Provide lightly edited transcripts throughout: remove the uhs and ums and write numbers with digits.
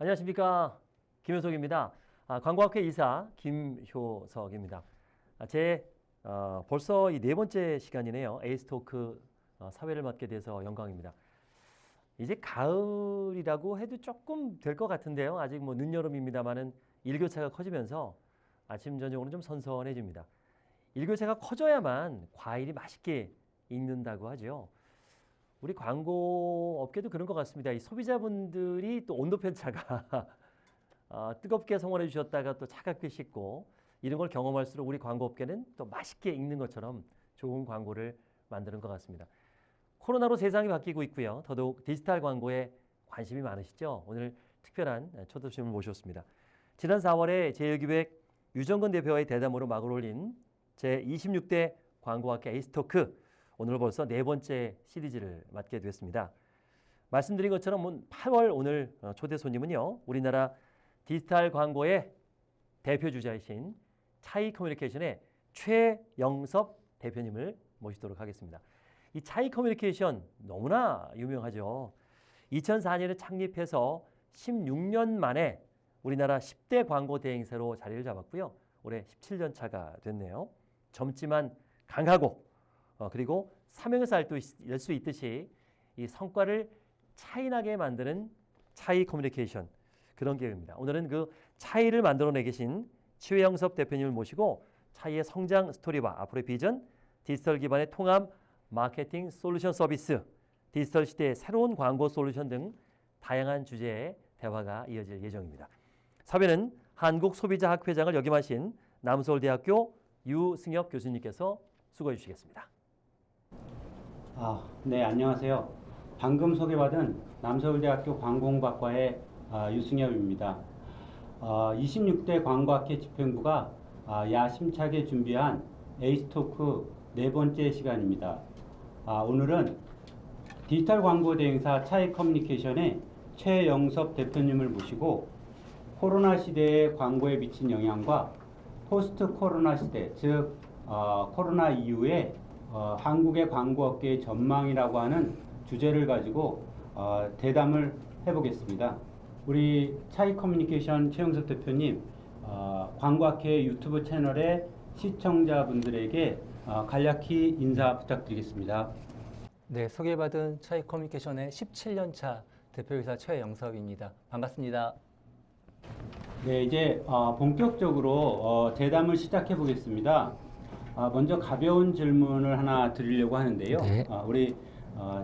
안녕하십니까. 김효석입니다. 광고학회 이사 김효석입니다. 벌써 이 네 번째 시간이네요. 에이스토크 사회를 맡게 돼서 영광입니다. 이제 가을이라고 해도 조금 될 것 같은데요. 아직 뭐 늦여름입니다만은 일교차가 커지면서 아침 저녁으로는 좀 선선해집니다. 일교차가 커져야만 과일이 맛있게 익는다고 하죠. 우리 광고 업계도 그런 것 같습니다. 이 소비자분들이 또 온도 편차가 뜨겁게 성원해 주셨다가 또 차갑게 식고 이런 걸 경험할수록 우리 광고 업계는 또 맛있게 익는 것처럼 좋은 광고를 만드는 것 같습니다. 코로나로 세상이 바뀌고 있고요. 더더욱 디지털 광고에 관심이 많으시죠? 오늘 특별한 초대손님을 모셨습니다. 지난 4월에 제1기획 유정근 대표와의 대담으로 막을 올린 제26대 광고학회 에이스토크, 오늘 벌써 네 번째 시리즈를 맡게 됐습니다. 말씀드린 것처럼 8월 오늘 초대 손님은요, 우리나라 디지털 광고의 대표 주자이신 차이 커뮤니케이션의 최영섭 대표님을 모시도록 하겠습니다. 이 차이 커뮤니케이션 너무나 유명하죠. 2004년에 창립해서 16년 만에 우리나라 10대 광고 대행사로 자리를 잡았고요. 올해 17년 차가 됐네요. 젊지만 강하고 그리고 사명에서 알 수 있듯이 이 성과를 차이나게 만드는 차이 커뮤니케이션, 그런 기획입니다. 오늘은 그 차이를 만들어내 계신 최영섭 대표님을 모시고 차이의 성장 스토리와 앞으로의 비전, 디지털 기반의 통합 마케팅 솔루션 서비스, 디지털 시대의 새로운 광고 솔루션 등 다양한 주제의 대화가 이어질 예정입니다. 섭외는 한국소비자학회장을 역임하신 남서울대학교 유승엽 교수님께서 수고해 주시겠습니다. 네, 안녕하세요. 방금 소개받은 남서울대학교 광고공학과의 유승엽입니다. 26대 광고학회 집행부가 야심차게 준비한 에이스토크 네 번째 시간입니다. 오늘은 디지털 광고 대행사 차이 커뮤니케이션의 최영섭 대표님을 모시고 코로나 시대의 광고에 미친 영향과 포스트 코로나 시대, 즉 코로나 이후에 한국의 광고업계의 전망이라고 하는 주제를 가지고 대담을 해보겠습니다. 우리 차이 커뮤니케이션 최영섭 대표님, 광고학회 유튜브 채널의 시청자분들에게 간략히 인사 부탁드리겠습니다. 네, 소개받은 차이 커뮤니케이션의 17년차 대표이사 최영섭입니다. 반갑습니다. 네, 이제 본격적으로 대담을 시작해 보겠습니다. 먼저 가벼운 질문을 하나 드리려고 하는데요. 네. 우리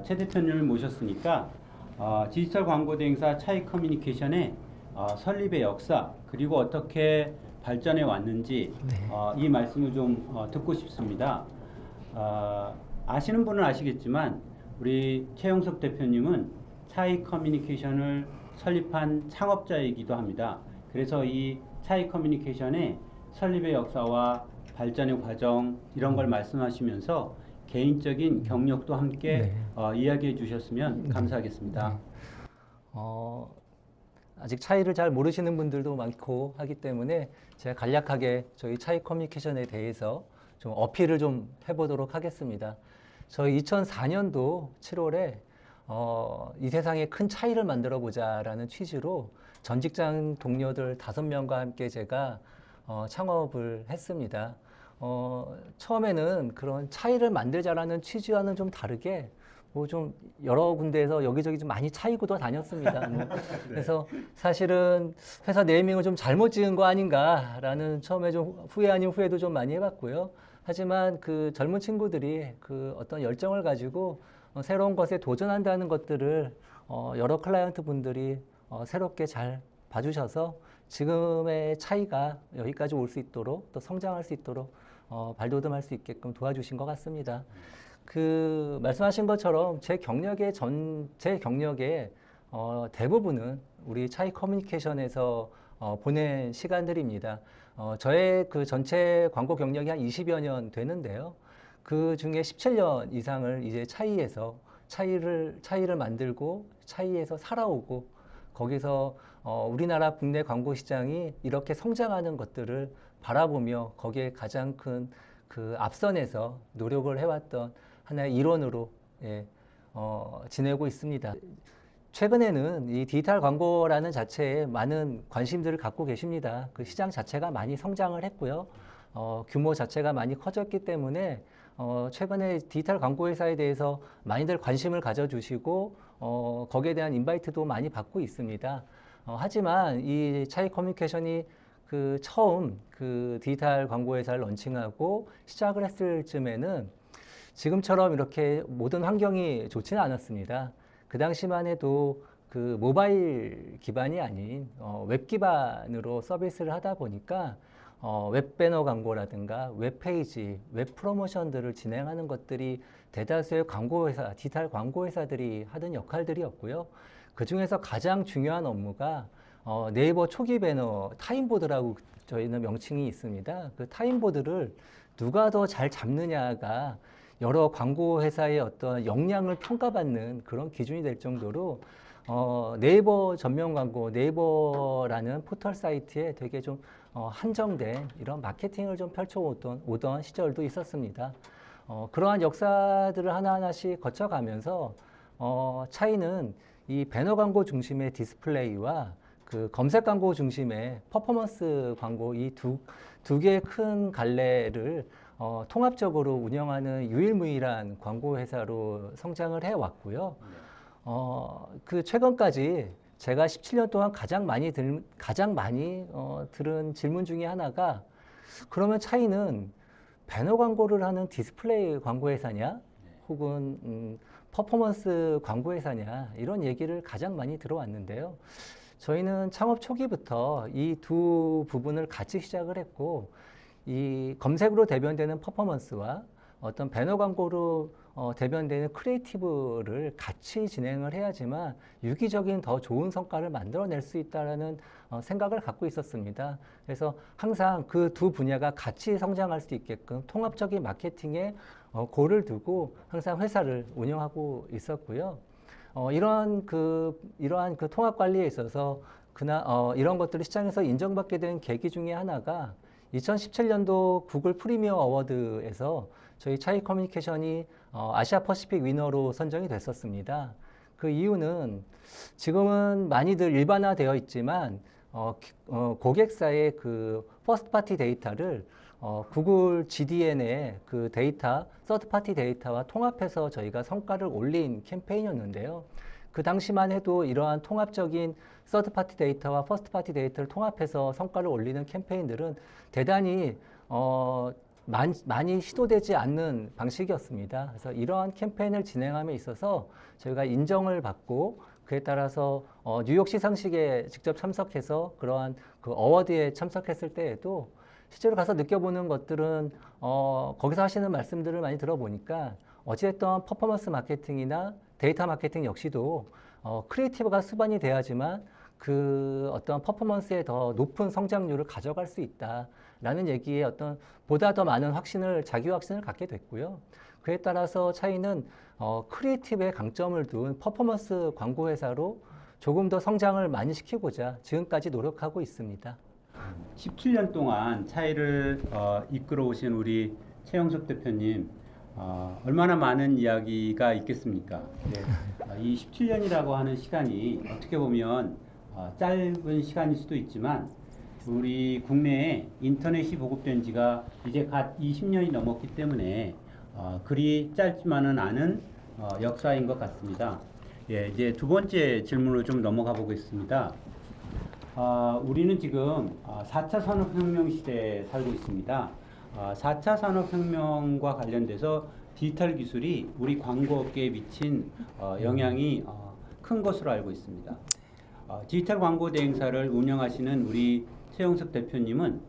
최 대표님을 모셨으니까 디지털 광고 대행사 차이 커뮤니케이션의 설립의 역사, 그리고 어떻게 발전해 왔는지 이 말씀을 좀 듣고 싶습니다. 아시는 분은 아시겠지만 우리 최영섭 대표님은 차이 커뮤니케이션을 설립한 창업자이기도 합니다. 그래서 이 차이 커뮤니케이션의 설립의 역사와 발전의 과정, 이런 걸 말씀하시면서 개인적인 경력도 함께 이야기해 주셨으면 감사하겠습니다. 아직 차이를 잘 모르시는 분들도 많고 하기 때문에 제가 간략하게 저희 차이 커뮤니케이션에 대해서 좀 어필을 좀 해보도록 하겠습니다. 저희 2004년도 7월에 이 세상에 큰 차이를 만들어 보자라는 취지로 전 직장 동료들 5명과 함께 제가 창업을 했습니다. 처음에는 그런 차이를 만들자라는 취지와는 좀 다르게 좀 여러 군데에서 여기저기 좀 많이 차이고도 다녔습니다. 네. 그래서 사실은 회사 네이밍을 좀 잘못 지은 거 아닌가라는 처음에 좀 후회 아닌 후회도 좀 많이 해봤고요. 하지만 그 젊은 친구들이 그 어떤 열정을 가지고 새로운 것에 도전한다는 것들을 여러 클라이언트 분들이 새롭게 잘 봐주셔서 지금의 차이가 여기까지 올 수 있도록 또 성장할 수 있도록 발돋움할 수 있게끔 도와주신 것 같습니다. 그 말씀하신 것처럼 제 경력의 대부분은 우리 차이 커뮤니케이션에서 보낸 시간들입니다. 저의 그 전체 광고 경력이 한 20여 년 되는데요. 그 중에 17년 이상을 이제 차이를 만들고 차이에서 살아오고 거기서 우리나라 국내 광고 시장이 이렇게 성장하는 것들을 바라보며 거기에 가장 큰 그 앞선에서 노력을 해왔던 하나의 일원으로 지내고 있습니다. 최근에는 이 디지털 광고라는 자체에 많은 관심들을 갖고 계십니다. 그 시장 자체가 많이 성장을 했고요. 규모 자체가 많이 커졌기 때문에 최근에 디지털 광고 회사에 대해서 많이들 관심을 가져주시고 거기에 대한 인바이트도 많이 받고 있습니다. 하지만 이 차이 커뮤니케이션이 그 처음 그 디지털 광고 회사를 런칭하고 시작을 했을 쯤에는 지금처럼 이렇게 모든 환경이 좋지는 않았습니다. 그 당시만 해도 그 모바일 기반이 아닌 웹 기반으로 서비스를 하다 보니까 웹 배너 광고라든가 웹 페이지, 웹 프로모션들을 진행하는 것들이 대다수의 광고 회사, 디지털 광고 회사들이 하던 역할들이었고요. 그 중에서 가장 중요한 업무가 네이버 초기 배너 타임보드라고 저희는 명칭이 있습니다. 그 타임보드를 누가 더 잘 잡느냐가 여러 광고 회사의 어떤 역량을 평가받는 그런 기준이 될 정도로 네이버 전면 광고, 네이버라는 포털 사이트에 되게 좀 한정된 이런 마케팅을 좀 펼쳐오던 시절도 있었습니다. 그러한 역사들을 하나하나씩 거쳐가면서 차이는 이 배너 광고 중심의 디스플레이와 그 검색 광고 중심의 퍼포먼스 광고 이 두 개의 큰 갈래를 통합적으로 운영하는 유일무이한 광고 회사로 성장을 해왔고요. 그 최근까지 제가 17년 동안 가장 많이 들은 질문 중에 하나가 그러면 차이는 배너 광고를 하는 디스플레이 광고 회사냐 혹은 퍼포먼스 광고 회사냐 이런 얘기를 가장 많이 들어왔는데요. 저희는 창업 초기부터 이 두 부분을 같이 시작을 했고 이 검색으로 대변되는 퍼포먼스와 어떤 배너 광고로 대변되는 크리에이티브를 같이 진행을 해야지만 유기적인 더 좋은 성과를 만들어낼 수 있다는 생각을 갖고 있었습니다. 그래서 항상 그 두 분야가 같이 성장할 수 있게끔 통합적인 마케팅에 고를 두고 항상 회사를 운영하고 있었고요. 이러한 그 통합 관리에 있어서 이런 것들이 시장에서 인정받게 된 계기 중에 하나가 2017년도 구글 프리미어 어워드에서 저희 차이 커뮤니케이션이 아시아 퍼시픽 위너로 선정이 됐었습니다. 그 이유는 지금은 많이들 일반화되어 있지만 고객사의 그 퍼스트 파티 데이터를 구글 GDN의 그 데이터, 서드 파티 데이터와 통합해서 저희가 성과를 올린 캠페인이었는데요. 그 당시만 해도 이러한 통합적인 서드 파티 데이터와 퍼스트 파티 데이터를 통합해서 성과를 올리는 캠페인들은 대단히 많이 시도되지 않는 방식이었습니다. 그래서 이러한 캠페인을 진행함에 있어서 저희가 인정을 받고 그에 따라서 뉴욕 시상식에 직접 참석해서 그러한 그 어워드에 참석했을 때에도 실제로 가서 느껴보는 것들은 거기서 하시는 말씀들을 많이 들어보니까 어찌됐든 퍼포먼스 마케팅이나 데이터 마케팅 역시도 크리에이티브가 수반이 돼야지만 그 어떤 퍼포먼스에 더 높은 성장률을 가져갈 수 있다라는 얘기에 어떤 보다 더 많은 자기 확신을 갖게 됐고요. 그에 따라서 차이는 크리에이티브에 강점을 둔 퍼포먼스 광고 회사로 조금 더 성장을 많이 시키고자 지금까지 노력하고 있습니다. 17년 동안 차이를 이끌어 오신 우리 최영석 대표님 얼마나 많은 이야기가 있겠습니까? 네. 이 17년이라고 하는 시간이 어떻게 보면 짧은 시간일 수도 있지만 우리 국내에 인터넷이 보급된 지가 이제 갓 20년이 넘었기 때문에 그리 짧지만은 않은 역사인 것 같습니다. 예, 이제 두 번째 질문으로 좀 넘어가 보겠습니다. 우리는 지금 4차 산업혁명 시대에 살고 있습니다. 4차 산업혁명과 관련돼서 디지털 기술이 우리 광고업계에 미친 영향이 큰 것으로 알고 있습니다. 디지털 광고 대행사를 운영하시는 우리 최영석 대표님은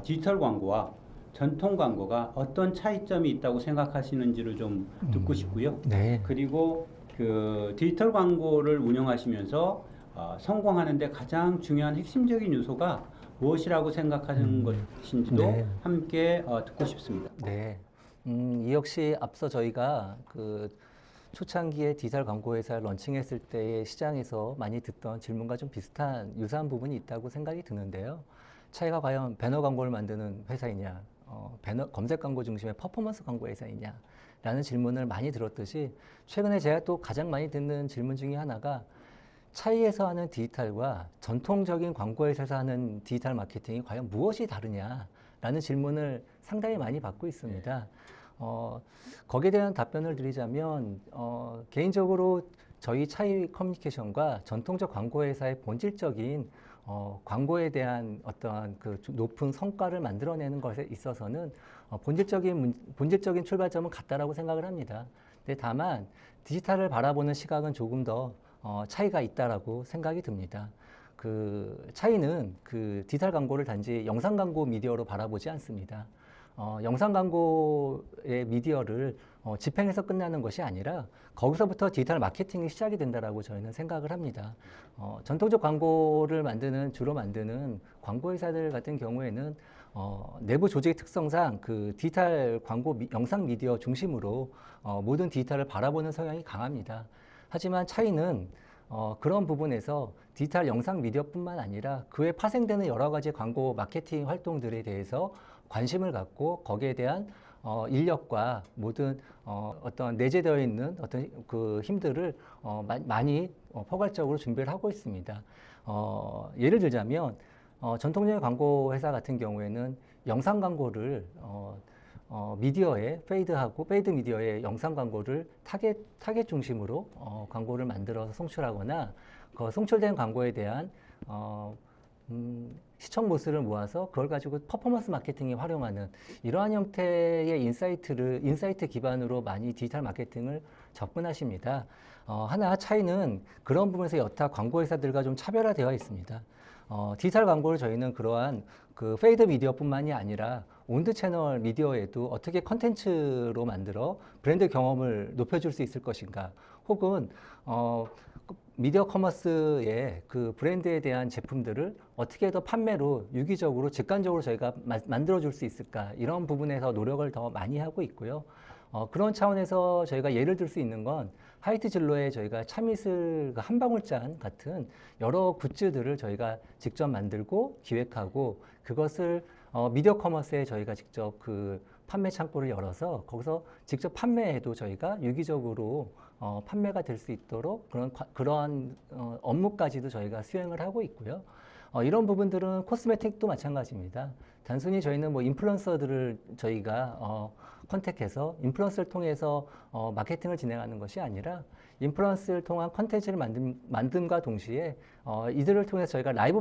디지털 광고와 전통 광고가 어떤 차이점이 있다고 생각하시는지를 좀 듣고 싶고요. 네. 그리고 그 디지털 광고를 운영하시면서 성공하는 데 가장 중요한 핵심적인 요소가 무엇이라고 생각하는 것인지도 네. 함께 듣고 싶습니다. 네. 이 역시 앞서 저희가 그 초창기에 디지털 광고 회사를 런칭했을 때의 시장에서 많이 듣던 질문과 좀 유사한 부분이 있다고 생각이 드는데요. 차이가 과연 배너 광고를 만드는 회사이냐, 검색 광고 중심의 퍼포먼스 광고 회사이냐 라는 질문을 많이 들었듯이 최근에 제가 또 가장 많이 듣는 질문 중에 하나가 차이에서 하는 디지털과 전통적인 광고회사에서 하는 디지털 마케팅이 과연 무엇이 다르냐라는 질문을 상당히 많이 받고 있습니다. 거기에 대한 답변을 드리자면 개인적으로 저희 차이 커뮤니케이션과 전통적 광고회사의 본질적인 광고에 대한 어떠한 그 높은 성과를 만들어내는 것에 있어서는 본질적인 출발점은 같다라고 생각을 합니다. 근데 다만 디지털을 바라보는 시각은 조금 더 차이가 있다라고 생각이 듭니다. 그 차이는 그 디지털 광고를 단지 영상 광고 미디어로 바라보지 않습니다. 영상 광고의 미디어를 집행해서 끝나는 것이 아니라 거기서부터 디지털 마케팅이 시작이 된다라고 저희는 생각을 합니다. 전통적 광고를 주로 만드는 광고회사들 같은 경우에는 내부 조직의 특성상 그 디지털 광고 영상 미디어 중심으로 모든 디지털을 바라보는 성향이 강합니다. 하지만 차이는 그런 부분에서 디지털 영상 미디어뿐만 아니라 그에 파생되는 여러 가지 광고 마케팅 활동들에 대해서 관심을 갖고 거기에 대한 인력과 모든 어떤 내재되어 있는 어떤 그 힘들을 많이 포괄적으로 준비를 하고 있습니다. 예를 들자면 전통적인 광고 회사 같은 경우에는 영상 광고를 미디어에 페이드 미디어에 영상 광고를 타겟 중심으로 광고를 만들어서 송출하거나 그 송출된 광고에 대한 시청 모수를 모아서 그걸 가지고 퍼포먼스 마케팅에 활용하는 이러한 형태의 인사이트 기반으로 많이 디지털 마케팅을 접근하십니다. 하나 차이는 그런 부분에서 여타 광고 회사들과 좀 차별화되어 있습니다. 디지털 광고를 저희는 그러한 그 페이드 미디어뿐만이 아니라 온드 채널 미디어에도 어떻게 컨텐츠로 만들어 브랜드 경험을 높여줄 수 있을 것인가, 혹은 미디어 커머스의 그 브랜드에 대한 제품들을 어떻게 더 판매로 유기적으로 직관적으로 저희가 만들어줄 수 있을까, 이런 부분에서 노력을 더 많이 하고 있고요. 그런 차원에서 저희가 예를 들 수 있는 건 하이트 진로에 저희가 참이슬 한 방울잔 같은 여러 굿즈들을 저희가 직접 만들고 기획하고 그것을 미디어 커머스에 저희가 직접 그 판매 창구를 열어서 거기서 직접 판매해도 저희가 유기적으로 판매가 될 수 있도록 그러한 업무까지도 저희가 수행을 하고 있고요. 이런 부분들은 코스메틱도 마찬가지입니다. 단순히 저희는 뭐 인플루언서들을 저희가 컨택해서 인플루언서를 통해서 마케팅을 진행하는 것이 아니라 인플루언서를 통한 컨텐츠를 만듦과 동시에 이들을 통해서 저희가 라이브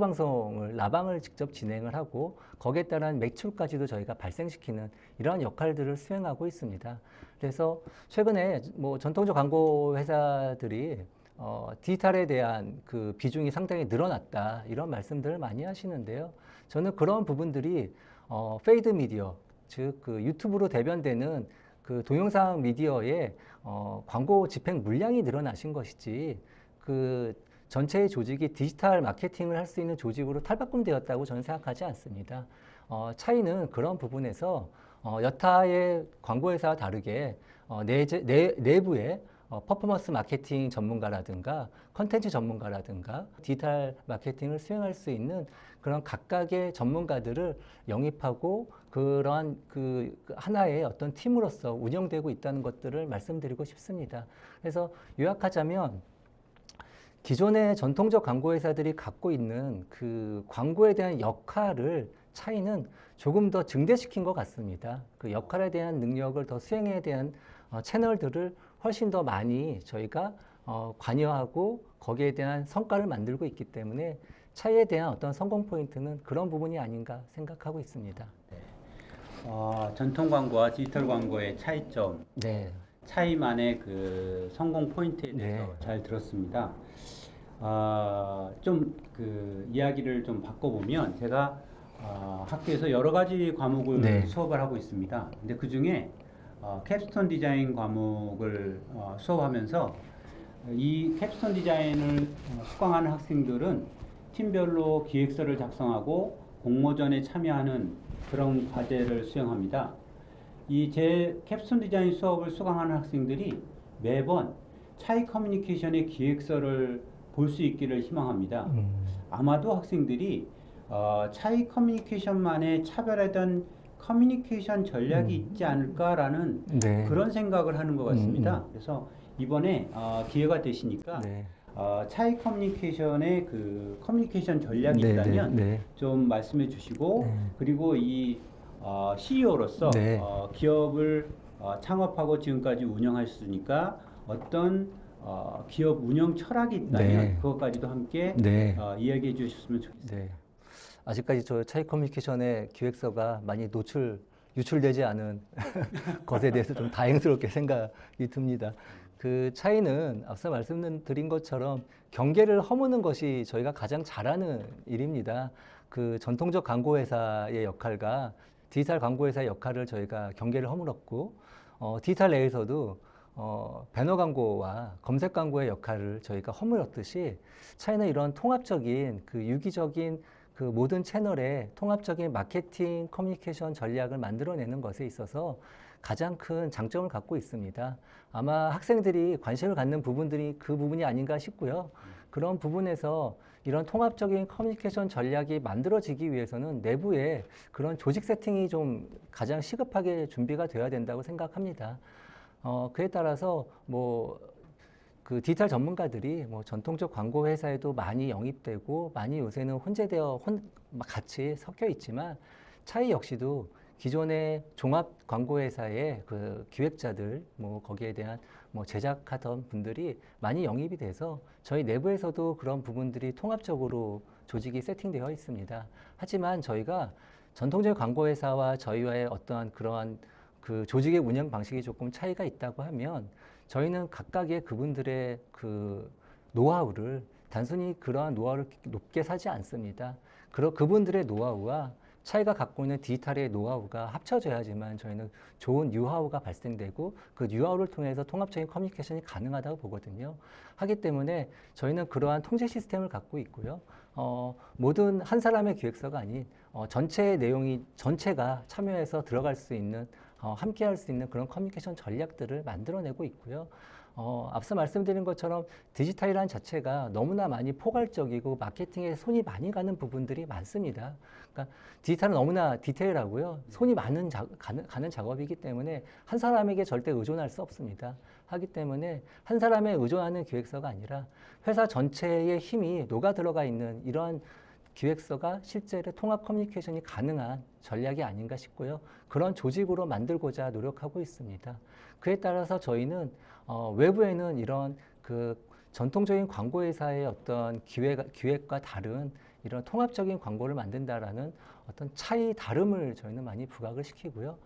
라방을 직접 진행을 하고 거기에 따른 매출까지도 저희가 발생시키는 이러한 역할들을 수행하고 있습니다. 그래서 최근에 뭐 전통적 광고 회사들이 디지털에 대한 그 비중이 상당히 늘어났다, 이런 말씀들을 많이 하시는데요. 저는 그런 부분들이 페이드 미디어, 즉 그 유튜브로 대변되는 그 동영상 미디어의 광고 집행 물량이 늘어나신 것이지 그 전체의 조직이 디지털 마케팅을 할 수 있는 조직으로 탈바꿈되었다고 저는 생각하지 않습니다. 차이는 그런 부분에서 여타의 광고회사와 다르게 내부에 퍼포먼스 마케팅 전문가라든가 컨텐츠 전문가라든가 디지털 마케팅을 수행할 수 있는 그런 각각의 전문가들을 영입하고 그러한 그 하나의 어떤 팀으로서 운영되고 있다는 것들을 말씀드리고 싶습니다. 그래서 요약하자면 기존의 전통적 광고 회사들이 갖고 있는 그 광고에 대한 역할을 차이는 조금 더 증대시킨 것 같습니다. 그 역할에 대한 능력을 더 수행에 대한 채널들을 훨씬 더 많이 저희가 관여하고 거기에 대한 성과를 만들고 있기 때문에 차이에 대한 어떤 성공 포인트는 그런 부분이 아닌가 생각하고 있습니다. 전통 광고와 디지털 광고의 차이점, 네. 차이만의 그 성공 포인트에 대해서 네. 잘 들었습니다. 좀 그 이야기를 좀 바꿔보면 제가 학교에서 여러 가지 과목을 네. 수업을 하고 있습니다. 근데 그 중에 캡스톤 디자인 과목을 수업하면서 이 캡스톤 디자인을 수강하는 학생들은 팀별로 기획서를 작성하고 공모전에 참여하는 그런 과제를 수행합니다. 이 제 캡스톤 디자인 수업을 수강하는 학생들이 매번 차이 커뮤니케이션의 기획서를 볼 수 있기를 희망합니다. 아마도 학생들이 차이 커뮤니케이션만의 차별화된 커뮤니케이션 전략이 있지 않을까라는 네. 그런 생각을 하는 것 같습니다. 그래서 이번에 기회가 되시니까 네. 차이 커뮤니케이션의 그 커뮤니케이션 전략이 네, 있다면 네, 좀 말씀해 주시고 네. 그리고 이 CEO로서 네. 기업을 창업하고 지금까지 운영하셨으니까 어떤 기업 운영 철학이 있다면 네. 그것까지도 함께 네. 이야기해 주셨으면 좋겠습니다. 네. 아직까지 저 차이 커뮤니케이션의 기획서가 많이 유출되지 않은 것에 대해서 좀 다행스럽게 생각이 듭니다. 그 차이는 앞서 말씀드린 것처럼 경계를 허무는 것이 저희가 가장 잘하는 일입니다. 그 전통적 광고 회사의 역할과 디지털 광고 회사의 역할을 저희가 경계를 허물었고, 디지털 내에서도 배너 광고와 검색 광고의 역할을 저희가 허물었듯이 차이는 이런 통합적인 그 유기적인 그 모든 채널의 통합적인 마케팅 커뮤니케이션 전략을 만들어내는 것에 있어서 가장 큰 장점을 갖고 있습니다. 아마 학생들이 관심을 갖는 부분들이 그 부분이 아닌가 싶고요. 그런 부분에서 이런 통합적인 커뮤니케이션 전략이 만들어지기 위해서는 내부에 그런 조직 세팅이 좀 가장 시급하게 준비가 되어야 된다고 생각합니다. 그에 따라서 그 디지털 전문가들이 전통적 광고 회사에도 많이 영입되고 많이 요새는 혼재되어 같이 섞여 있지만 차이 역시도 기존의 종합 광고 회사의 그 기획자들 거기에 대한 제작하던 분들이 많이 영입이 돼서 저희 내부에서도 그런 부분들이 통합적으로 조직이 세팅되어 있습니다. 하지만 저희가 전통적 광고 회사와 저희와의 어떠한 그러한 그 조직의 운영 방식이 조금 차이가 있다고 하면 저희는 각각의 그분들의 그 노하우를 단순히 그러한 노하우를 높게 사지 않습니다. 그분들의 노하우와 차이가 갖고 있는 디지털의 노하우가 합쳐져야지만 저희는 좋은 뉴하우가 발생되고 그 뉴하우를 통해서 통합적인 커뮤니케이션이 가능하다고 보거든요. 하기 때문에 저희는 그러한 통제 시스템을 갖고 있고요. 모든 한 사람의 기획서가 아닌 전체의 내용이 전체가 참여해서 들어갈 수 있는 함께 할 수 있는 그런 커뮤니케이션 전략들을 만들어내고 있고요. 앞서 말씀드린 것처럼 디지털이란 자체가 너무나 많이 포괄적이고 마케팅에 손이 많이 가는 부분들이 많습니다. 그러니까 디지털은 너무나 디테일하고요. 손이 많은 가는 작업이기 때문에 한 사람에게 절대 의존할 수 없습니다. 하기 때문에 한 사람에 의존하는 기획서가 아니라 회사 전체의 힘이 녹아 들어가 있는 이러한 기획서가 실제로 통합 커뮤니케이션이 가능한 전략이 아닌가 싶고요. 그런 조직으로 만들고자 노력하고 있습니다. 그에 따라서 저희는 외부에는 이런 그 전통적인 광고 회사의 어떤 기획과 다른 이런 통합적인 광고를 만든다라는 어떤 차이 다름을 저희는 많이 부각을 시키고요.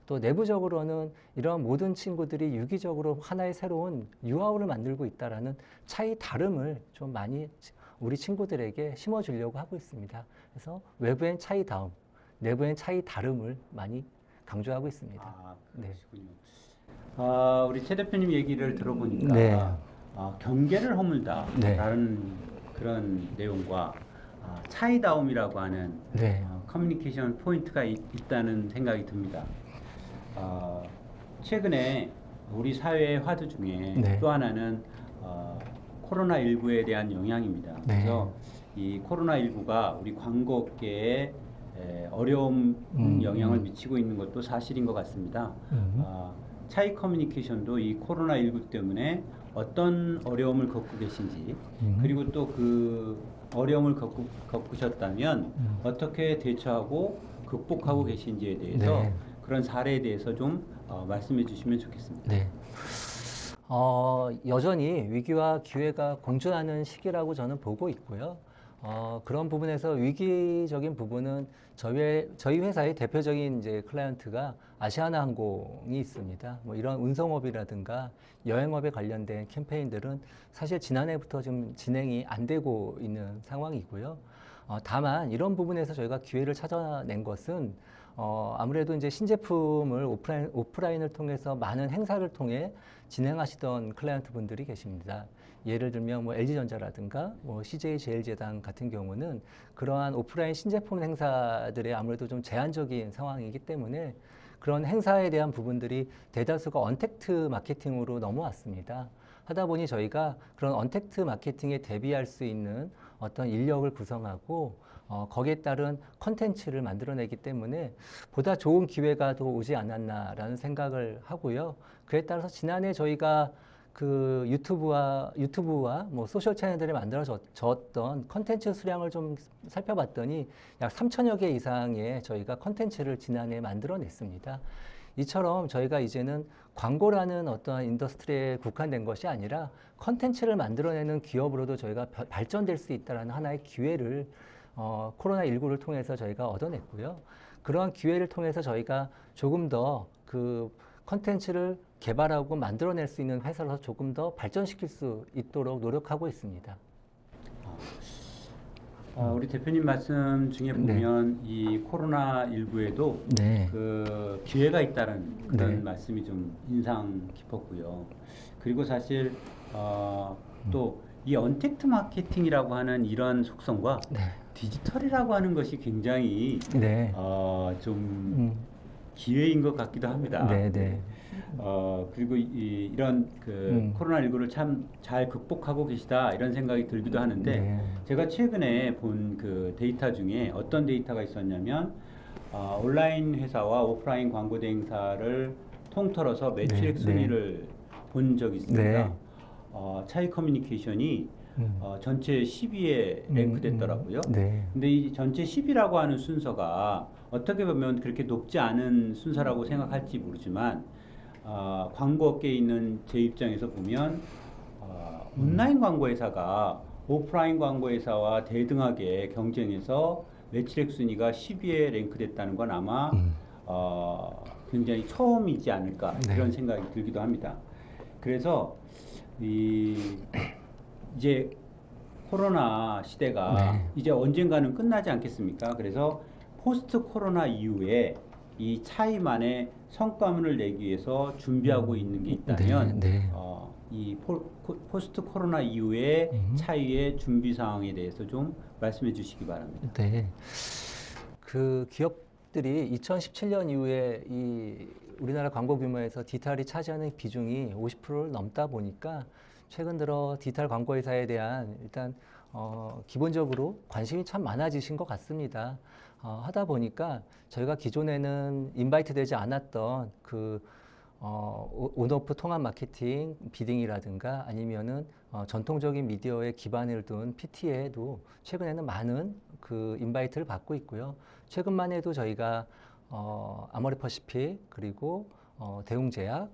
또 내부적으로는 이런 모든 친구들이 유기적으로 하나의 새로운 유아우를 만들고 있다라는 차이 다름을 좀 많이 우리 친구들에게 심어주려고 하고 있습니다. 그래서 외부엔 차이 다음, 내부엔 차이 다름을 많이 강조하고 있습니다. 그러시군요. 우리 최 대표님 얘기를 들어보니까 네. 경계를 허물다라는 네. 그런 내용과 차이다움이라고 하는 네. 커뮤니케이션 포인트가 있다는 생각이 듭니다. 최근에 우리 사회의 화두 중에 네. 또 하나는 코로나19에 대한 영향입니다. 네. 그래서 이 코로나19가 우리 광고업계에 어려운 영향을 미치고 있는 것도 사실인 것 같습니다. 차이 커뮤니케이션도 이 코로나19 때문에 어떤 어려움을 겪고 계신지 그리고 또 그 어려움을 겪으셨다면 어떻게 대처하고 극복하고 계신지에 대해서 네. 그런 사례에 대해서 좀 말씀해 주시면 좋겠습니다. 네. 여전히 위기와 기회가 공존하는 시기라고 저는 보고 있고요. 그런 부분에서 위기적인 부분은 저희 회사의 대표적인 이제 클라이언트가 아시아나항공이 있습니다. 이런 운송업이라든가 여행업에 관련된 캠페인들은 사실 지난해부터 좀 진행이 안 되고 있는 상황이고요. 다만 이런 부분에서 저희가 기회를 찾아낸 것은 아무래도 이제 신제품을 오프라인을 통해서 많은 행사를 통해 진행하시던 클라이언트 분들이 계십니다. 예를 들면 LG전자라든가 CJ제일제당 같은 경우는 그러한 오프라인 신제품 행사들에 아무래도 좀 제한적인 상황이기 때문에 그런 행사에 대한 부분들이 대다수가 언택트 마케팅으로 넘어왔습니다. 하다 보니 저희가 그런 언택트 마케팅에 대비할 수 있는 어떤 인력을 구성하고 거기에 따른 컨텐츠를 만들어내기 때문에 보다 좋은 기회가 더 오지 않았나라는 생각을 하고요. 그에 따라서 지난해 저희가 그 유튜브와 뭐 소셜 채널들이 만들어졌던 컨텐츠 수량을 좀 살펴봤더니 약 3천여 개 이상의 저희가 컨텐츠를 지난해 만들어냈습니다. 이처럼 저희가 이제는 광고라는 어떠한 인더스트리에 국한된 것이 아니라 컨텐츠를 만들어내는 기업으로도 저희가 발전될 수 있다는 하나의 기회를 코로나19를 통해서 저희가 얻어냈고요. 그러한 기회를 통해서 저희가 조금 더 그 컨텐츠를 개발하고 만들어낼 수 있는 회사로서 조금 더 발전시킬 수 있도록 노력하고 있습니다. 우리 대표님 말씀 중에 보면 이 코로나19에도 네. 그 기회가 있다는 그런 네. 말씀이 좀 인상 깊었고요. 그리고 사실 또 이 언택트 마케팅이라고 하는 이런 속성과 네. 디지털이라고 하는 것이 굉장히 네. 좀 기회인 것 같기도 합니다. 네. 네. 그리고 이런 그 코로나19를 참 잘 극복하고 계시다 이런 생각이 들기도 하는데 네. 제가 최근에 본 그 데이터 중에 어떤 데이터가 있었냐면 온라인 회사와 오프라인 광고 대행사를 통틀어서 매출액 네. 순위를 본 적이 있습니다. 네. 차이 커뮤니케이션이 전체 10위에 랭크됐더라고요. 네. 근데 이 전체 10위라고 하는 순서가 어떻게 보면 그렇게 높지 않은 순서라고 생각할지 모르지만 광고업계에 있는 제 입장에서 보면 온라인 광고 회사가 오프라인 광고 회사와 대등하게 경쟁해서 매출액 순위가 10위에 랭크됐다는 건 아마 굉장히 처음이지 않을까 네. 이런 생각이 들기도 합니다. 그래서 이제 코로나 시대가 네. 이제 언젠가는 끝나지 않겠습니까? 그래서 포스트 코로나 이후에 이 차이만의 성과물을 내기 위해서 준비하고 있는 게 있다면 네. 네. 이 포스트 코로나 이후의 차이의 준비 사항에 대해서 좀 말씀해 주시기 바랍니다. 네. 그 기업들이 2017년 이후에 이 우리나라 광고 규모에서 디지털이 차지하는 비중이 50%를 넘다 보니까 최근 들어 디지털 광고 회사에 대한 일단 기본적으로 관심이 참 많아지신 것 같습니다. 하다 보니까 저희가 기존에는 인바이트 되지 않았던 그 온오프 통합 마케팅 비딩이라든가 아니면은 전통적인 미디어에 기반을 둔 PT에도 최근에는 많은 그 인바이트를 받고 있고요. 최근만 해도 저희가 아모레퍼시픽 그리고 대웅제약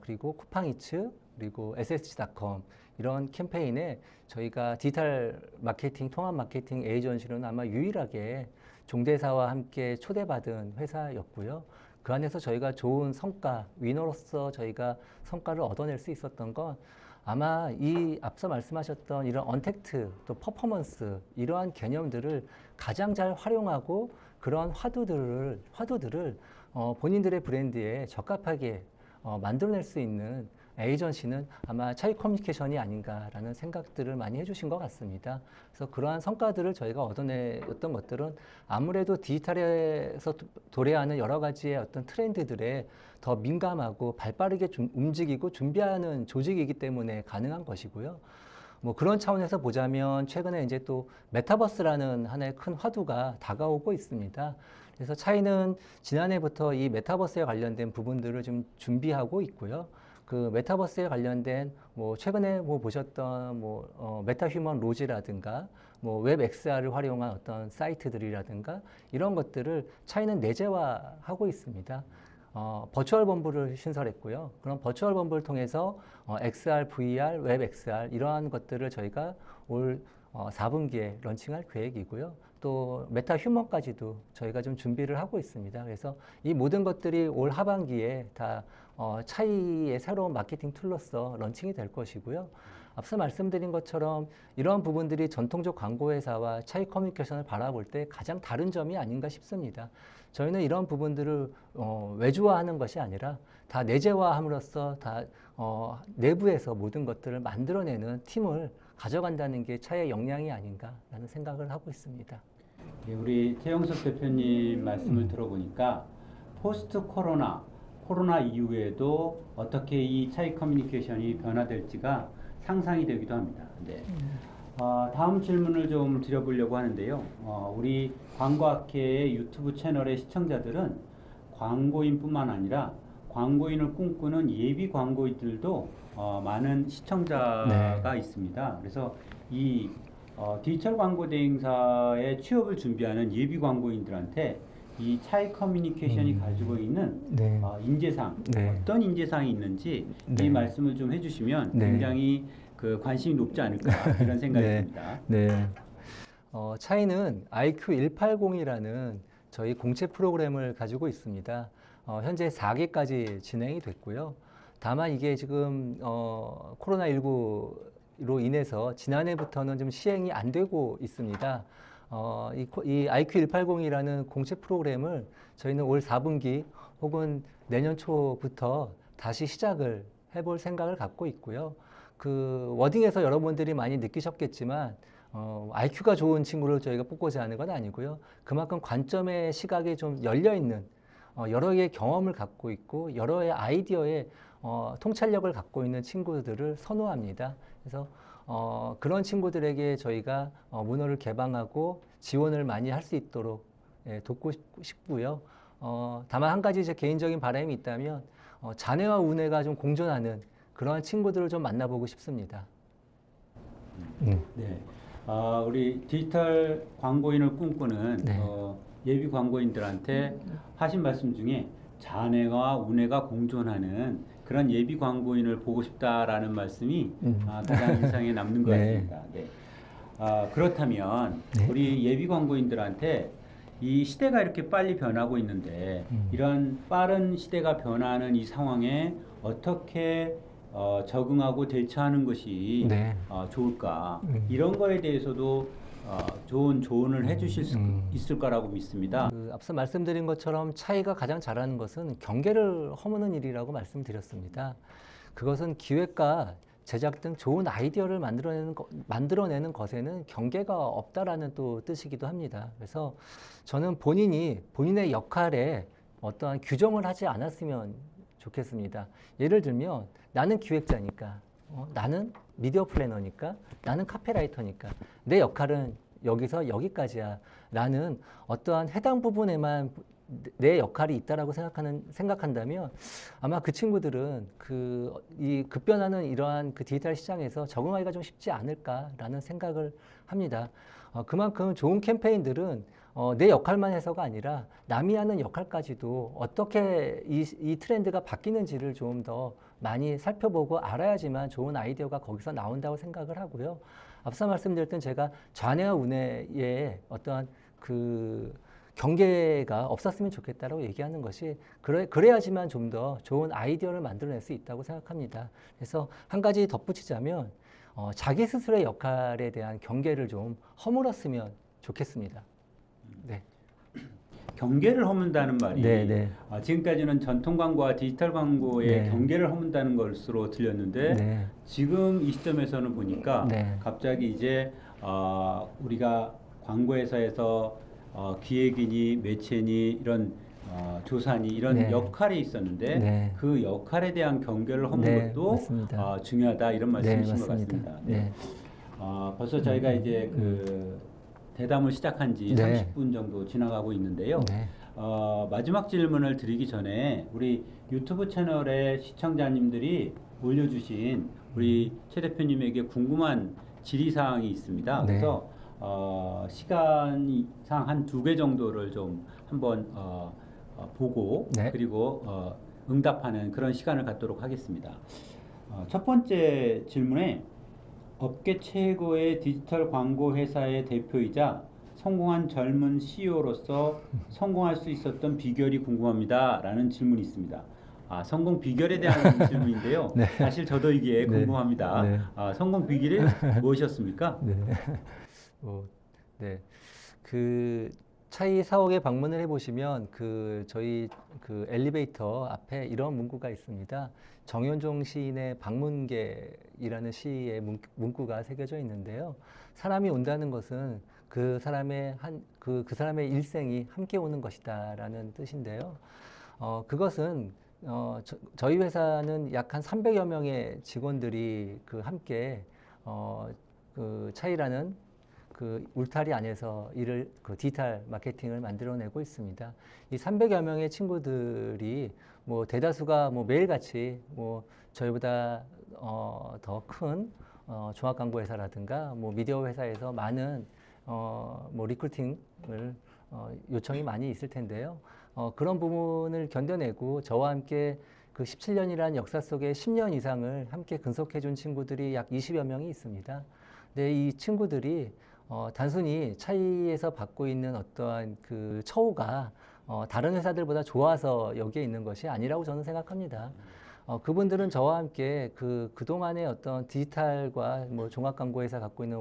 그리고 쿠팡이츠 그리고 SSG.com 이런 캠페인에 저희가 디지털 마케팅 통합 마케팅 에이전시로는 아마 유일하게 종대사와 함께 초대받은 회사였고요. 그 안에서 저희가 좋은 성과, 위너로서 저희가 성과를 얻어낼 수 있었던 건 아마 이 앞서 말씀하셨던 이런 언택트 또 퍼포먼스 이러한 개념들을 가장 잘 활용하고 그런 화두들을 본인들의 브랜드에 적합하게 만들어낼 수 있는 에이전시는 아마 차이 커뮤니케이션이 아닌가라는 생각들을 많이 해주신 것 같습니다. 그래서 그러한 성과들을 저희가 얻어냈던 것들은 아무래도 디지털에서 도래하는 여러 가지의 어떤 트렌드들에 더 민감하고 발빠르게 움직이고 준비하는 조직이기 때문에 가능한 것이고요. 뭐 그런 차원에서 보자면 최근에 이제 또 메타버스라는 하나의 큰 화두가 다가오고 있습니다. 그래서 차이는 지난해부터 이 메타버스에 관련된 부분들을 좀 준비하고 있고요. 그 메타버스에 관련된 뭐 최근에 뭐 보셨던 뭐 메타 휴먼 로지라든가 뭐 웹 XR을 활용한 어떤 사이트들이라든가 이런 것들을 차이는 내재화하고 있습니다. 버추얼 본부를 신설했고요. 그런 버추얼 본부를 통해서 XR, VR, 웹 XR 이러한 것들을 저희가 올 4분기에 런칭할 계획이고요. 또 메타 휴먼까지도 저희가 좀 준비를 하고 있습니다. 그래서 이 모든 것들이 올 하반기에 다 차이의 새로운 마케팅 툴로서 런칭이 될 것이고요. 앞서 말씀드린 것처럼 이러한 부분들이 전통적 광고 회사와 차이 커뮤니케이션을 바라볼 때 가장 다른 점이 아닌가 싶습니다. 저희는 이런 부분들을 외주화하는 것이 아니라 다 내재화함으로써 다 내부에서 모든 것들을 만들어내는 팀을 가져간다는 게 차이의 역량이 아닌가라는 생각을 하고 있습니다. 예, 우리 최영석 대표님 말씀을 들어보니까 포스트 코로나 이후에도 어떻게 이 차이 커뮤니케이션이 변화될지가 상상이 되기도 합니다. 네. 다음 질문을 좀 드려보려고 하는데요. 우리 광고학회의 유튜브 채널의 시청자들은 광고인뿐만 아니라 광고인을 꿈꾸는 예비 광고인들도 많은 시청자가 있습니다. 그래서 이 디지털 광고 대행사에 취업을 준비하는 예비 광고인들한테 이 차이 커뮤니케이션이 가지고 있는 네. 인재상, 네. 어떤 인재상이 있는지 네. 이 말씀을 좀 해주시면 네. 굉장히 그 관심이 높지 않을까 이런 생각이 네. 듭니다. 네. 차이는 IQ180이라는 저희 공채 프로그램을 가지고 있습니다. 현재 4기까지 진행이 됐고요. 다만 이게 지금 코로나19로 인해서 지난해부터는 좀 시행이 안 되고 있습니다. 이 IQ180이라는 공채 프로그램을 저희는 올 4분기 혹은 내년 초부터 다시 시작을 해볼 생각을 갖고 있고요. 그 워딩에서 여러분들이 많이 느끼셨겠지만 IQ가 좋은 친구를 저희가 뽑고자 하는 건 아니고요. 그만큼 관점의 시각이 좀 열려있는 여러 개의 경험을 갖고 있고 여러 개의 아이디어의 통찰력을 갖고 있는 친구들을 선호합니다. 그래서 그런 친구들에게 저희가 문호를 개방하고 지원을 많이 할 수 있도록 돕고 싶고요. 다만 한 가지 제 개인적인 바람이 있다면 자네와 우네가 좀 공존하는 그러한 친구들을 좀 만나보고 싶습니다. 네. 우리 디지털 광고인을 꿈꾸는 네. 예비 광고인들한테 하신 말씀 중에 자네와 우네가 공존하는 그런 예비 광고인을 보고 싶다라는 말씀이 가장 인상에 남는 것 네. 같습니다. 네. 그렇다면 네. 우리 예비 광고인들한테 이 시대가 이렇게 빨리 변하고 있는데 이런 빠른 시대가 변하는 이 상황에 어떻게 적응하고 대처하는 것이 네. 좋을까 이런 거에 대해서도 좋은 조언을 해주실 수 있을 거라고 믿습니다. 앞서 말씀드린 것처럼 차이가 가장 잘하는 것은 경계를 허무는 일이라고 말씀드렸습니다. 그것은 기획과 제작 등 좋은 아이디어를 만들어내는 것에는 경계가 없다라는 또 뜻이기도 합니다. 그래서 저는 본인의 역할에 어떠한 규정을 하지 않았으면 좋겠습니다. 예를 들면 나는 기획자니까, 나는 미디어 플래너니까, 나는 카피라이터니까 내 역할은 여기서 여기까지야 라는 어떠한 해당 부분에만 내 역할이 있다라고 생각한다면 아마 그 친구들은 이 급변하는 이러한 그 디지털 시장에서 적응하기가 좀 쉽지 않을까라는 생각을 합니다. 그만큼 좋은 캠페인들은 내 역할만 해서가 아니라 남이 하는 역할까지도 어떻게 이 트렌드가 바뀌는지를 좀 더 많이 살펴보고 알아야지만 좋은 아이디어가 거기서 나온다고 생각을 하고요. 앞서 말씀드렸던 제가 좌뇌와 우뇌의 어떠한 그 경계가 없었으면 좋겠다라고 얘기하는 것이 그래야지만 좀 더 좋은 아이디어를 만들어낼 수 있다고 생각합니다. 그래서 한 가지 덧붙이자면 자기 스스로의 역할에 대한 경계를 좀 허물었으면 좋겠습니다. 네. 경계를 허문다는 말이 네. 지금까지는 전통 광고와 디지털 광고의 네. 경계를 허문다는 것으로 들렸는데 네. 지금 이 시점에서는 보니까 네. 갑자기 이제 우리가 광고회사에서 기획이니 매체니 이런 조사니 이런 네. 역할이 있었는데 네. 그 역할에 대한 경계를 허문 네, 것도 맞습니다. 중요하다 이런 말씀이신 것 맞습니다. 같습니다. 네. 벌써 저희가 이제 그 대담을 시작한 지 네. 30분 정도 지나가고 있는데요. 네. 마지막 질문을 드리기 전에 우리 유튜브 채널에 시청자님들이 올려주신 우리 최 대표님에게 궁금한 질의사항이 있습니다. 네. 그래서 시간상 한 2개 정도를 좀 한번 보고 네. 그리고 응답하는 그런 시간을 갖도록 하겠습니다. 첫 번째 질문에 업계 최고의 디지털 광고 회사의 대표이자 성공한 젊은 CEO로서 성공할 수 있었던 비결이 궁금합니다. 라는 질문이 있습니다. 성공 비결에 대한 질문인데요. 네. 사실 저도 이게 네. 궁금합니다. 네. 성공 비결이 무엇이었습니까? 네. 네. 그 차이 사옥에 방문을 해보시면 저희 엘리베이터 앞에 이런 문구가 있습니다. 정현종 시인의 방문객이라는 시의 문구가 새겨져 있는데요. 사람이 온다는 것은 그 사람의 일생이 함께 오는 것이다라는 뜻인데요. 그것은 저희 회사는 약 한 300여 명의 직원들이 함께 차이라는 울타리 안에서 디지털 마케팅을 만들어내고 있습니다. 이 300여 명의 친구들이 대다수가 매일같이 저희보다 더 큰 종합 광고 회사라든가 뭐 미디어 회사에서 많은 뭐 리크루팅을 요청이 많이 있을 텐데요. 그런 부분을 견뎌내고 저와 함께 그 17년이라는 역사 속에 10년 이상을 함께 근속해 준 친구들이 약 20여 명이 있습니다. 근데 이 친구들이 단순히 차이에서 받고 있는 어떠한 그 처우가 다른 회사들보다 좋아서 여기에 있는 것이 아니라고 저는 생각합니다. 그분들은 저와 함께 그동안의 어떤 디지털과 뭐 종합광고회사 갖고 있는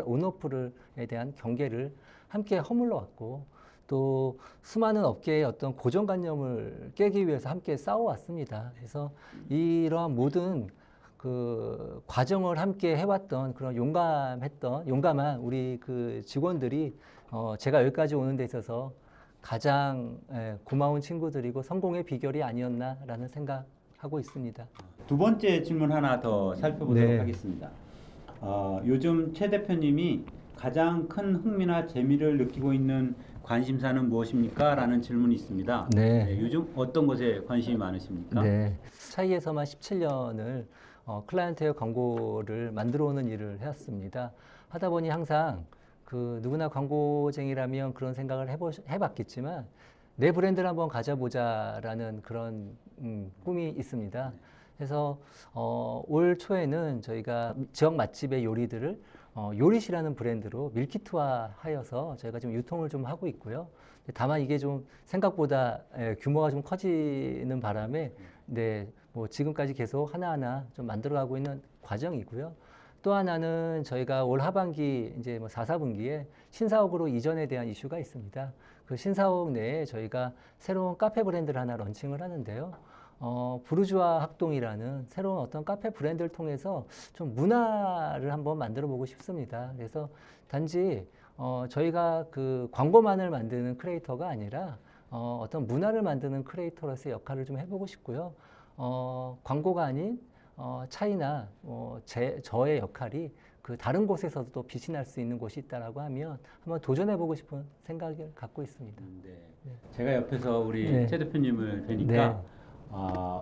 온오프에 대한 경계를 함께 허물러 왔고 또 수많은 업계의 어떤 고정관념을 깨기 위해서 함께 싸워왔습니다. 그래서 이러한 모든 그 과정을 함께 해왔던 그런 용감한 우리 그 직원들이 제가 여기까지 오는 데 있어서 가장 고마운 친구들이고 성공의 비결이 아니었나라는 생각하고 있습니다. 두 번째 질문 하나 더 살펴보도록 네. 하겠습니다. 요즘 최 대표님이 가장 큰 흥미나 재미를 느끼고 있는 관심사는 무엇입니까? 라는 질문이 있습니다. 네. 요즘 어떤 것에 관심이 많으십니까? 네. 차이에서만 17년을 클라이언트웨어 광고를 만들어 오는 일을 해왔습니다. 하다 보니 항상 그 누구나 광고쟁이라면 그런 생각을 해봤겠지만 내 브랜드를 한번 가져보자라는 그런 꿈이 있습니다. 그래서 올 초에는 저희가 지역 맛집의 요리들을 요리시라는 브랜드로 밀키트화하여서 저희가 지금 유통을 좀 하고 있고요. 다만 이게 좀 생각보다 규모가 좀 커지는 바람에 뭐 지금까지 계속 하나하나 좀 만들어가고 있는 과정이고요. 또 하나는 저희가 올 하반기 이제 뭐 4, 4분기에 신사옥으로 이전에 대한 이슈가 있습니다. 그 신사옥 내에 저희가 새로운 카페 브랜드를 하나 런칭을 하는데요. 부르주아 학동이라는 새로운 어떤 카페 브랜드를 통해서 좀 문화를 한번 만들어 보고 싶습니다. 그래서 단지 저희가 그 광고만을 만드는 크리에이터가 아니라 어떤 문화를 만드는 크리에이터로서의 역할을 좀 해보고 싶고요. 광고가 아닌 차이나 저의 역할이 그 다른 곳에서도 또 빛이 날 수 있는 곳이 있다라고 하면 한번 도전해보고 싶은 생각을 갖고 있습니다. 네. 네. 제가 옆에서 우리 네. 최 대표님을 뵈니까 네.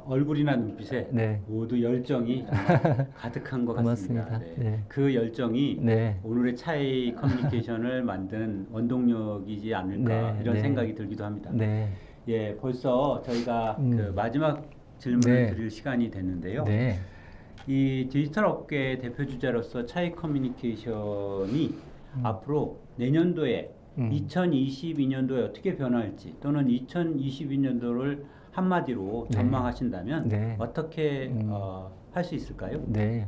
얼굴이나 눈빛에 네. 모두 열정이 정말 가득한 것 같습니다. 고맙습니다. 네. 그 열정이 네. 오늘의 차이 커뮤니케이션을 만든 원동력이지 않을까 네, 이런 네. 생각이 들기도 합니다. 네. 예, 벌써 저희가 그 마지막 질문을 네. 드릴 시간이 됐는데요. 네. 이 디지털 업계 대표 주자로서 차이 커뮤니케이션이 앞으로 내년도에 2022년도에 어떻게 변할지 또는 2022년도를 한마디로 네. 전망하신다면 네. 어떻게 할 수 있을까요? 네.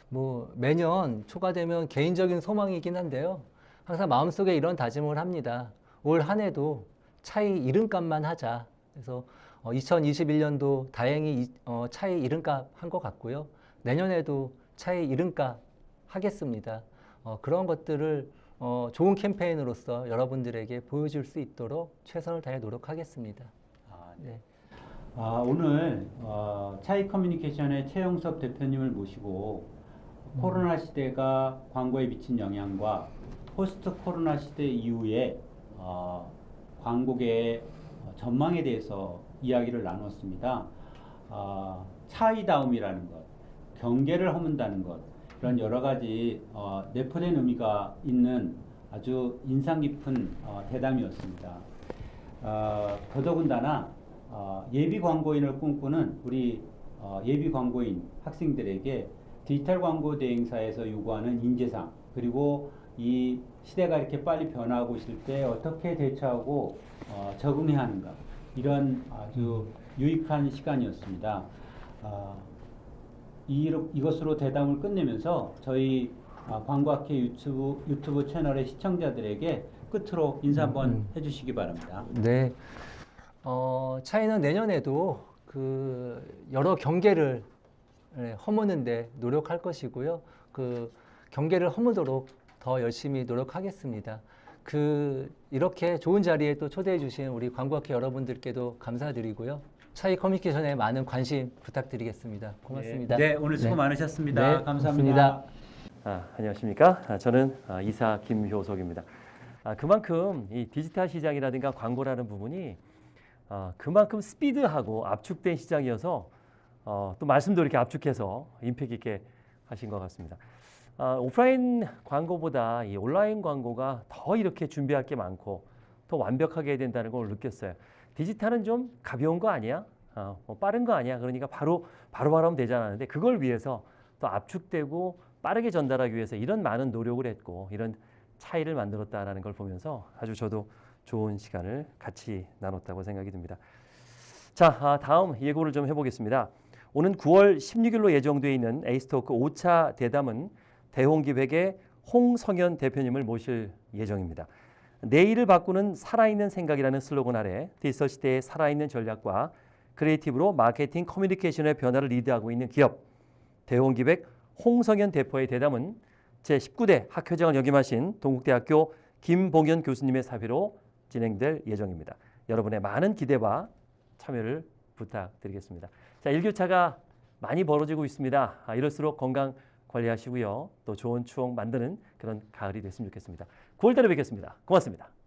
뭐 매년 초가 되면 개인적인 소망이긴 한데요. 항상 마음속에 이런 다짐을 합니다. 올 한 해도 차이 이름값만 하자. 그래서 2021년도 다행히 차이 이름값 한 것 같고요. 내년에도 차이 이름값 하겠습니다. 그런 것들을 좋은 캠페인으로서 여러분들에게 보여줄 수 있도록 최선을 다해 노력하겠습니다. 네. 오늘 차이 커뮤니케이션의 최영섭 대표님을 모시고 코로나 시대가 광고에 미친 영향과 포스트 코로나 시대 이후에 광고계의 전망에 대해서 이야기를 나눴습니다. 차이다움이라는 것, 경계를 허문다는 것, 이런 여러 가지 내포된 의미가 있는 아주 인상 깊은 대담이었습니다. 더더군다나 예비 광고인을 꿈꾸는 우리 예비 광고인 학생들에게 디지털 광고 대행사에서 요구하는 인재상, 그리고 이 시대가 이렇게 빨리 변화하고 있을 때 어떻게 대처하고 적응해야 하는가, 이런 아주 유익한 시간이었습니다. 이것으로 대담을 끝내면서 저희 광고학회 유튜브 채널의 시청자들에게 끝으로 인사 한번 해주시기 바랍니다. 네. 차이는 내년에도 그 여러 경계를 허무는데 노력할 것이고요. 그 경계를 허무도록 더 열심히 노력하겠습니다. 이렇게 좋은 자리에 또 초대해 주신 우리 광고학회 여러분들께도 감사드리고요. 차이 커뮤니케이션에 많은 관심 부탁드리겠습니다. 고맙습니다. 네, 오늘 수고 네. 많으셨습니다. 네, 감사합니다. 안녕하십니까. 저는 이사 김효석입니다. 그만큼 이 디지털 시장이라든가 광고라는 부분이 그만큼 스피드하고 압축된 시장이어서 또 말씀도 이렇게 압축해서 임팩 있게 하신 것 같습니다. 오프라인 광고보다 이 온라인 광고가 더 이렇게 준비할 게 많고 더 완벽하게 해야 된다는 걸 느꼈어요. 디지털은 좀 가벼운 거 아니야? 뭐 빠른 거 아니야? 그러니까 바로 하면 되잖아. 근데 그걸 위해서 더 압축되고 빠르게 전달하기 위해서 이런 많은 노력을 했고 이런 차이를 만들었다라는 걸 보면서 아주 저도 좋은 시간을 같이 나눴다고 생각이 듭니다. 자, 다음 예고를 좀 해보겠습니다. 오는 9월 16일로 예정되어 있는 에이스토크 5차 대담은 대홍기획의 홍성현 대표님을 모실 예정입니다. 내일을 바꾸는 살아있는 생각이라는 슬로건 아래 디지털 시대의 살아있는 전략과 크리에이티브로 마케팅 커뮤니케이션의 변화를 리드하고 있는 기업 대홍기획 홍성현 대표의 대담은 제19대 학회장을 역임하신 동국대학교 김봉현 교수님의 사회로 진행될 예정입니다. 여러분의 많은 기대와 참여를 부탁드리겠습니다. 자, 일교차가 많이 벌어지고 있습니다. 이럴수록 건강 관리하시고요. 또 좋은 추억 만드는 그런 가을이 됐으면 좋겠습니다. 9월 달에 뵙겠습니다. 고맙습니다.